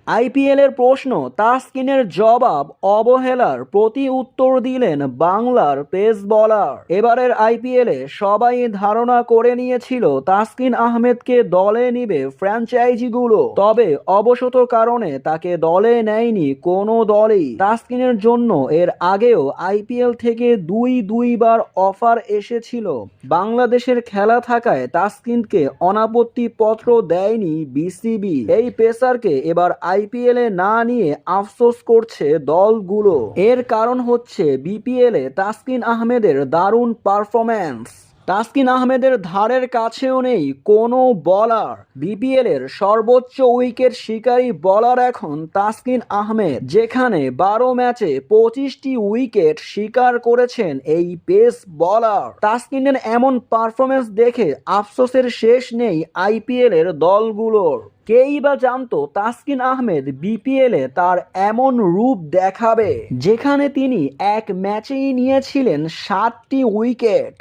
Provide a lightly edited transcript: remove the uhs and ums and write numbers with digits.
আইপিএলের প্রশ্ন, তাসকিনের জবাব অবহেলার প্রতি উত্তর দিলেন বাংলার পেস বোলার। এবারের আইপিএলে সবাই ধারণা করে নিয়েছিল তাসকিন আহমেদকে দলে নিবে ফ্র্যাঞ্চাইজিগুলো, তবে অবশত কারণে তাকে দলে নেয়নি কোনো দলই। তাসকিনের জন্য এর আগেও আইপিএল থেকে দুইবার অফার এসেছিল। বাংলাদেশের খেলা থাকায় তাসকিনকে অনাপত্তি পত্র দেয়নি বিসিবি। এই পেসারকে এবার আইপিএলে না নিয়ে আফসোস করছে দলগুলো। এর কারণ হচ্ছে বিপিএলে তাসকিন আহমেদের দারুণ পারফরম্যান্স। তাসকিন আহমেদের ধারের কাছেও নেই কোনো বলার। বিপিএলের সর্বোচ্চ উইকেট শিকারী বলার এখন তাসকিন আহমেদ, যেখানে 12 ম্যাচে 25টি উইকেট শিকার করেছেন এই পেস বলার। তাসকিনের এমন পারফরম্যান্স দেখে আফসোসের শেষ নেই আইপিএলের দলগুলোর। কেই বা জানতো তাসকিন আহমেদ বিপিএলে তার এমন রূপ দেখাবে, যেখানে তিনি এক ম্যাচেই নিয়েছিলেন 7টি উইকেট।